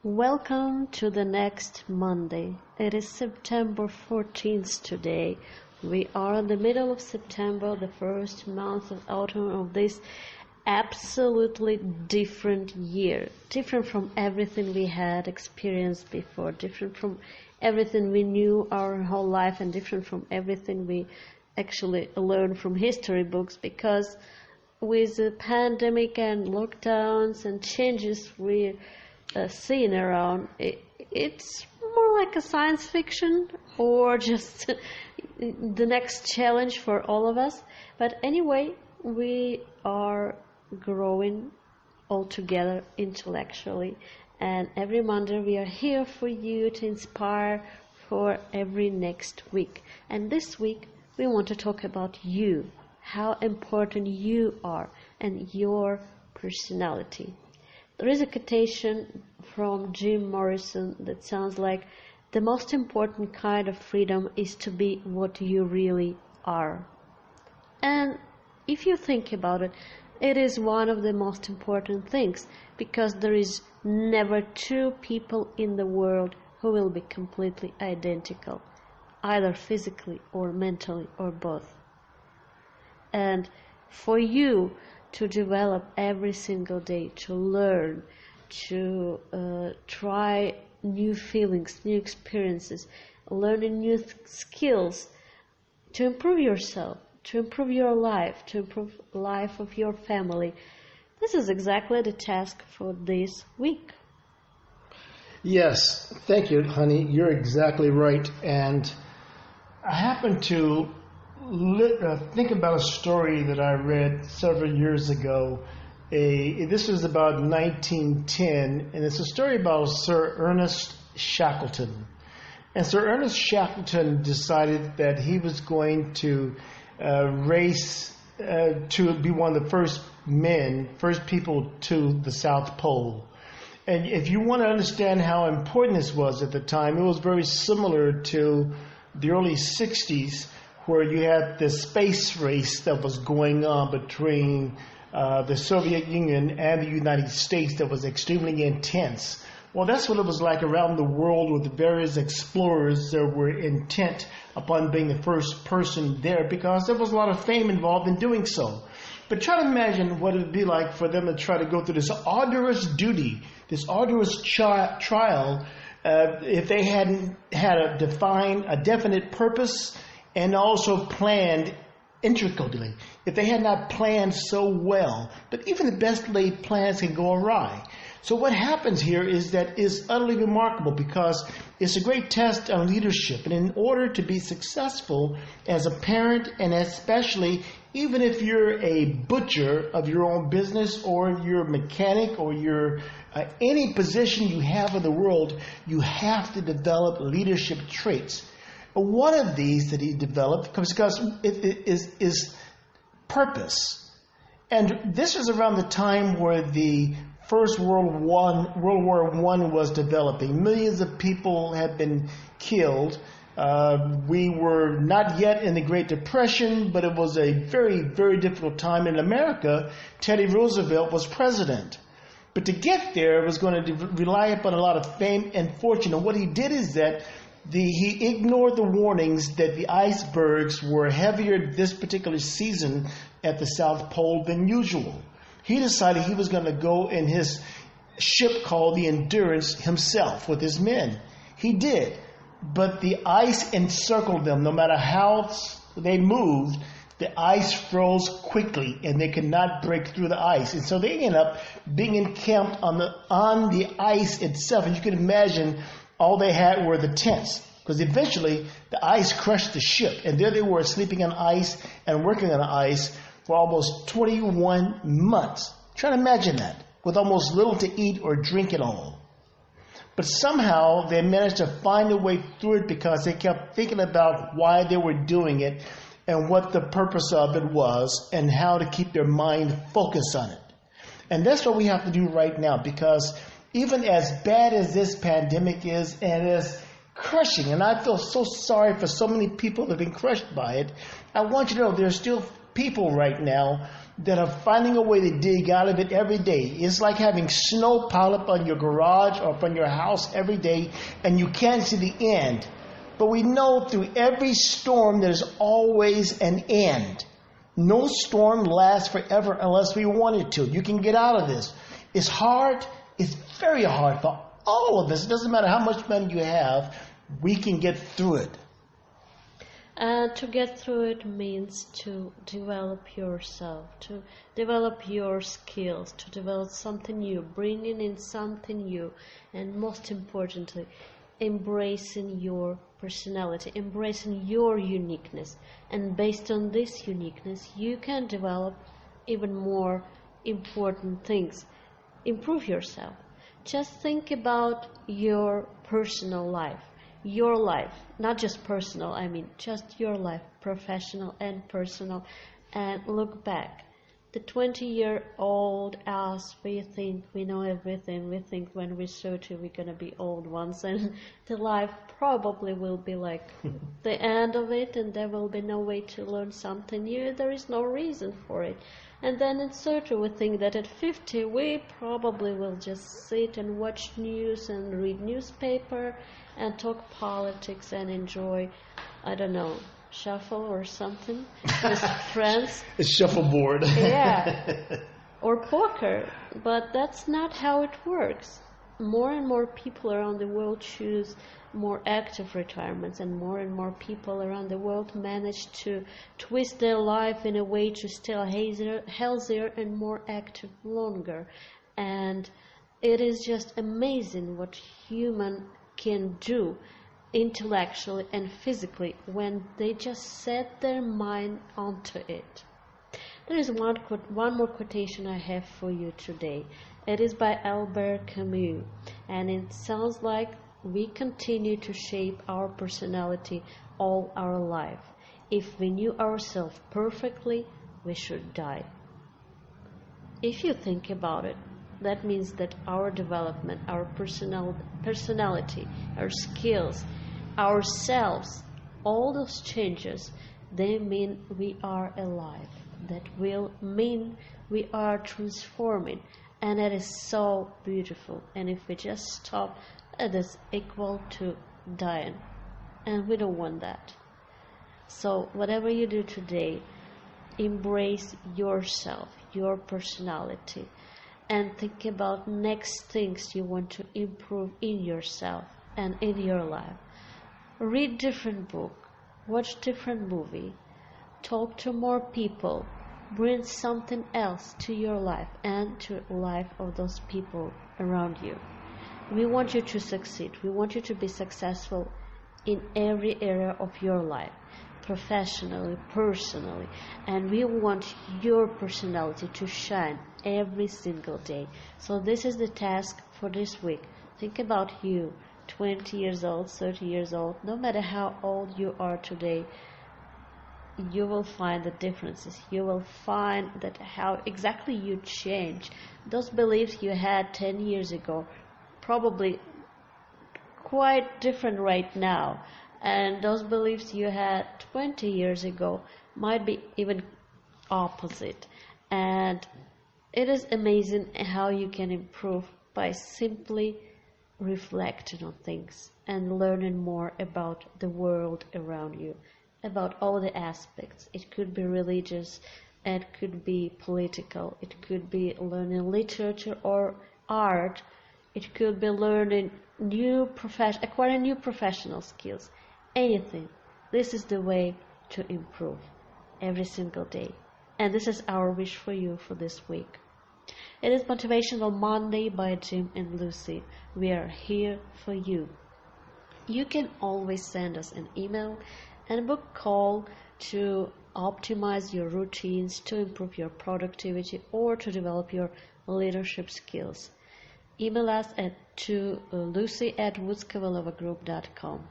Welcome to the next Monday. It is September 14th today. We are in the middle of September, the first month of autumn of this absolutely different year. Different from everything we had experienced before, different from everything we knew our whole life, and different from everything we actually learned from history books, because with the pandemic and lockdowns and changes we seeing around, it's more like a science fiction or just the next challenge for all of us. But anyway, we are growing all together intellectually, and every Monday we are here for you to inspire for every next week. And this week we want to talk about you, how important you are and your personality. There is a quotation from Jim Morrison that sounds like, the most important kind of freedom is to be what you really are. And if you think about it, it is one of the most important things, because there is never two people in the world who will be completely identical, either physically or mentally or both. And for you to develop every single day, to learn, to try new feelings, new experiences, learning new skills, to improve yourself, to improve your life, to improve life of your family. This is exactly the task for this week. Yes, thank you, honey. You're exactly right. And I happen to think about a story that I read several years ago. This was about 1910, and it's a story about Sir Ernest Shackleton. And Sir Ernest Shackleton decided that he was going to race to be one of the first people to the South Pole. And if you want to understand how important this was at the time, it was very similar to the early 60s, where you had the space race that was going on between the Soviet Union and the United States that was extremely intense. Well, that's what it was like around the world with the various explorers that were intent upon being the first person there, because there was a lot of fame involved in doing so. But try to imagine what it would be like for them to try to go through this arduous duty, this arduous trial, if they hadn't had a definite purpose and also planned intricately, if they had not planned so well. But even the best laid plans can go awry. So what happens here is utterly remarkable, because it's a great test on leadership. And in order to be successful as a parent, and especially even if you're a butcher of your own business, or you're a mechanic, or you're any position you have in the world, you have to develop leadership traits. One of these that he developed because it is purpose. And this was around the time where the First World War I was developing. Millions of people had been killed. We were not yet in the Great Depression, but it was a very, very difficult time in America. Teddy Roosevelt was president. But to get there was going to rely upon a lot of fame and fortune. And what he did is that he ignored the warnings that the icebergs were heavier this particular season at the South Pole than usual. He decided he was going to go in his ship called the Endurance himself with his men. He did, but the ice encircled them. No matter how they moved, the ice froze quickly and they could not break through the ice. And so they ended up being encamped on the ice itself. And you can imagine all they had were the tents, because eventually the ice crushed the ship. And there they were, sleeping on ice and working on ice for almost 21 months. Try to imagine that, with almost little to eat or drink at all. But somehow they managed to find a way through it, because they kept thinking about why they were doing it and what the purpose of it was and how to keep their mind focused on it. And that's what we have to do right now, because even as bad as this pandemic is, and as crushing, and I feel so sorry for so many people that have been crushed by it, I want you to know there's still people right now that are finding a way to dig out of it every day. It's like having snow piled up on your garage or from your house every day, and you can't see the end. But we know through every storm there's always an end. No storm lasts forever unless we want it to. You can get out of this. It's hard. It's very hard for all of us. It doesn't matter how much money you have. We can get through it. To get through it means to develop yourself, to develop your skills, to develop something new, bringing in something new, and most importantly, embracing your personality, embracing your uniqueness. And based on this uniqueness, you can develop even more important things. Improve yourself. Just think about your personal life. Your life, not just personal, I mean just your life, professional and personal, and look back. The 20-year-old us, we think we know everything. We think when we're 30 we're gonna be old once, and the life probably will be like the end of it, and there will be no way to learn something new. There is no reason for it. And then in 30 we think that at 50 we probably will just sit and watch news and read newspaper and talk politics and enjoy, I don't know, shuffle or something with friends. It's shuffleboard. Yeah. Or poker. But that's not how it works. More and more people around the world choose more active retirements, and more people around the world manage to twist their life in a way to stay healthier and more active longer. And it is just amazing what human can do intellectually and physically when they just set their mind onto it. There is one more quotation I have for you today. It is by Albert Camus, and it sounds like we continue to shape our personality all our life. If we knew ourselves perfectly, we should die. If you think about it, that means that our development, our personality, our skills, ourselves, all those changes, they mean we are alive. That will mean we are transforming, and it is so beautiful. And if we just stop, it is equal to dying, and we don't want that. So whatever you do today, embrace yourself, your personality, and think about next things you want to improve in yourself and in your life. Read different book, watch different movie, talk to more people, bring something else to your life and to the life of those people around you. We want you to succeed. We want you to be successful in every area of your life, professionally, personally, and we want your personality to shine every single day. So this is the task for this week. Think about you, 20 years old, 30 years old, no matter how old you are today, you will find the differences. You will find that how exactly you change. Those beliefs you had 10 years ago, probably quite different right now. And those beliefs you had 20 years ago might be even opposite. And it is amazing how you can improve by simply reflecting on things and learning more about the world around you, about all the aspects. It could be religious, it could be political, it could be learning literature or art, it could be learning acquiring new professional skills. Anything. This is the way to improve every single day. And this is our wish for you for this week. It is Motivational Monday by Jim and Lucy. We are here for you. You can always send us an email and book call to optimize your routines, to improve your productivity, or to develop your leadership skills. Email us to lucy@woodskavalova.group.com.